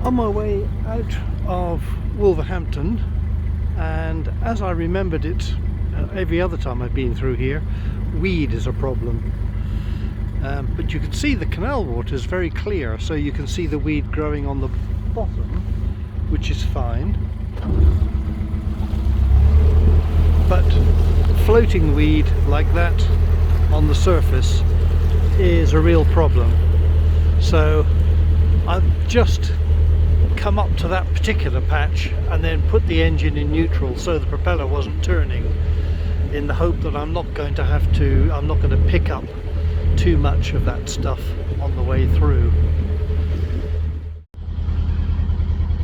On my way out of Wolverhampton, and as I remembered it every other time I've been through here, weed is a problem. But you can see the canal water is very clear, so you can see the weed growing on the bottom, which is fine. But floating weed like that on the surface is a real problem. So I've just come up to that particular patch and then put the engine in neutral so the propeller wasn't turning, in the hope that I'm not going to pick up too much of that stuff on the way through.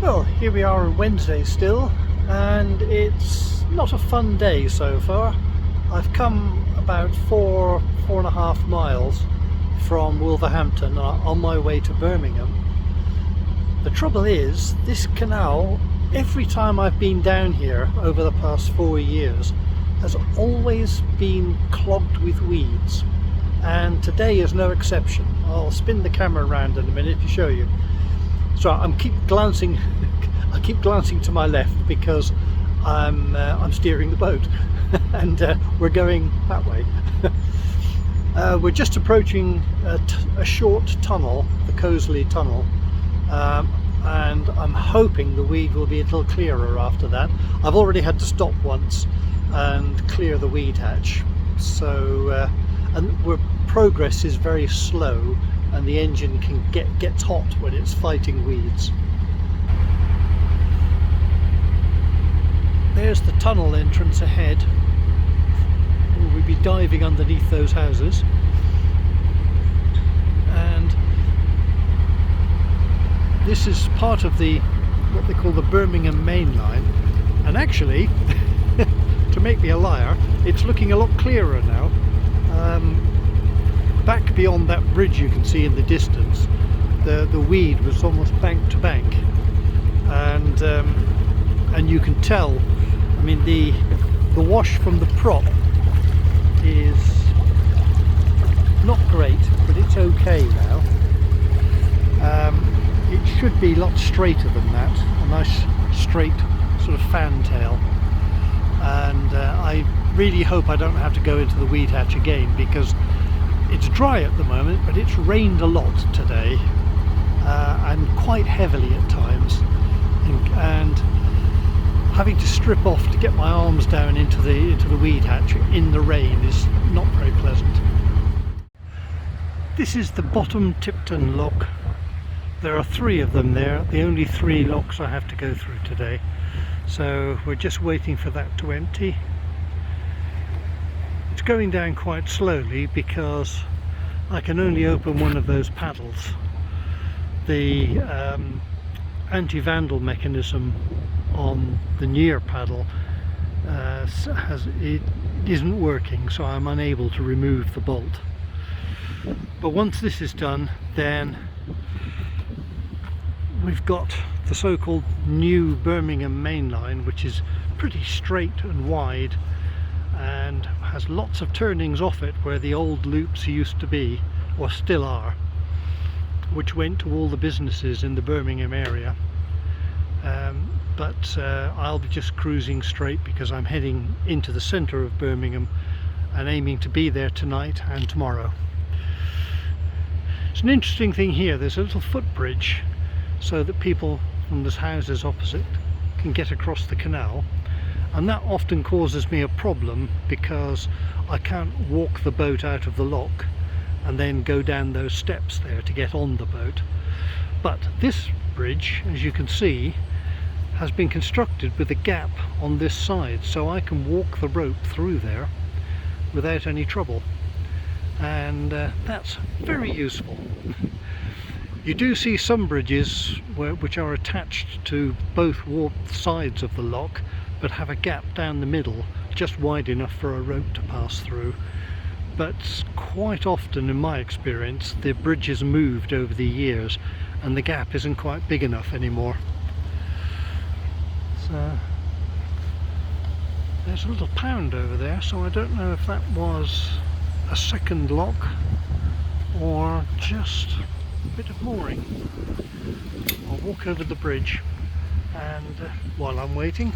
Well, here we are on Wednesday still, and it's not a fun day so far. I've come about 4.5 miles from Wolverhampton on my way to Birmingham. The trouble is, this canal, every time I've been down here over the past 4 years, has always been clogged with weeds, and today is no exception. I'll spin the camera around in a minute to show you. So I keep glancing to my left because I'm steering the boat, and we're going that way. We're just approaching a short tunnel, the Coseley Tunnel, and I'm hoping the weed will be a little clearer after that. I've already had to stop once and clear the weed hatch, so progress is very slow, and the engine gets hot when it's fighting weeds. There's the tunnel entrance ahead. We'll be diving underneath those houses, and this is part of what they call the Birmingham Main Line, and actually to make me a liar, it's looking a lot clearer now. Back beyond that bridge you can see in the distance, the weed was almost bank to bank, and you can tell, I mean, the wash from the prop is not great, but it's okay now. It should be a lot straighter than that, a nice straight sort of fantail, and I really hope I don't have to go into the weed hatch again, because it's dry at the moment, but it's rained a lot today, and quite heavily at times, and having to strip off to get my arms down into the weed hatch in the rain is not very pleasant. This is the Bottom Tipton lock. There are 3 of them there, the only 3 locks I have to go through today, so we're just waiting for that to empty. It's going down quite slowly because I can only open one of those paddles. The anti-vandal mechanism on the near paddle it isn't working, so I'm unable to remove the bolt. But once this is done, then we've got the so-called new Birmingham Main Line, which is pretty straight and wide and has lots of turnings off it where the old loops used to be, or still are, which went to all the businesses in the Birmingham area. But I'll be just cruising straight because I'm heading into the centre of Birmingham and aiming to be there tonight and tomorrow. It's an interesting thing here, there's a little footbridge so that people from the houses opposite can get across the canal, and that often causes me a problem because I can't walk the boat out of the lock and then go down those steps there to get on the boat. But this bridge, as you can see, has been constructed with a gap on this side, so I can walk the rope through there without any trouble, and that's very useful. You do see some bridges which are attached to both sides of the lock but have a gap down the middle just wide enough for a rope to pass through, but quite often in my experience the bridge has moved over the years and the gap isn't quite big enough anymore. So there's a little pound over there, so I don't know if that was a second lock or just bit of mooring. I'll walk over the bridge and while I'm waiting,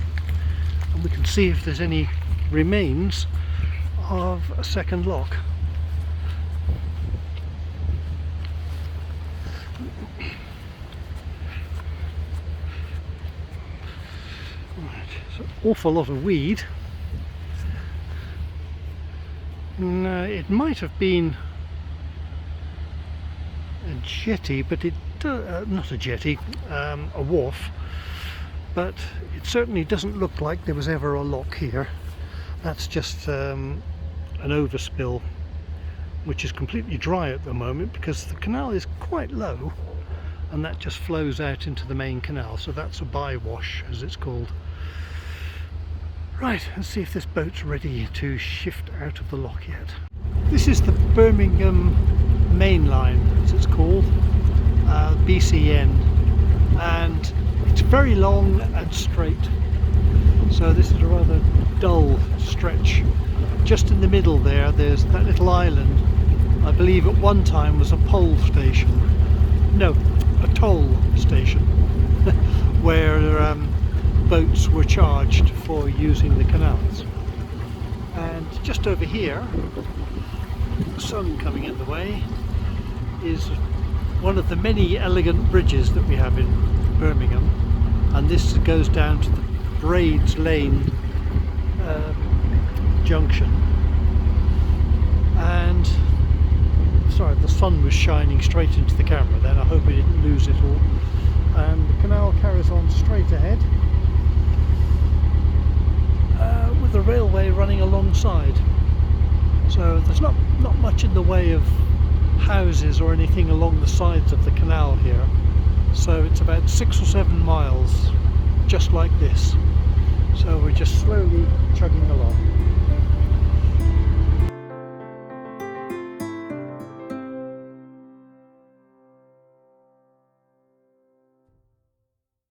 and we can see if there's any remains of a second lock. Right, it's an awful lot of weed. And, it might have been a jetty, but it not a jetty, a wharf, but it certainly doesn't look like there was ever a lock here. That's just an overspill, which is completely dry at the moment because the canal is quite low and that just flows out into the main canal, so that's a bywash as it's called. Right, let's see if this boat's ready to shift out of the lock yet. This is the Birmingham Main Line, as it's called, BCN, and it's very long and straight, so this is a rather dull stretch. Just in the middle there's that little island. I believe at one time was a toll station where boats were charged for using the canals. And just over here, the sun coming in the way, is one of the many elegant bridges that we have in Birmingham, and this goes down to the Braids Lane junction. And sorry, the sun was shining straight into the camera then, I hope we didn't lose it all. And the canal carries on straight ahead with the railway running alongside. So there's not much in the way of houses or anything along the sides of the canal here. So it's about 6 or 7 miles just like this. So we're just slowly chugging along.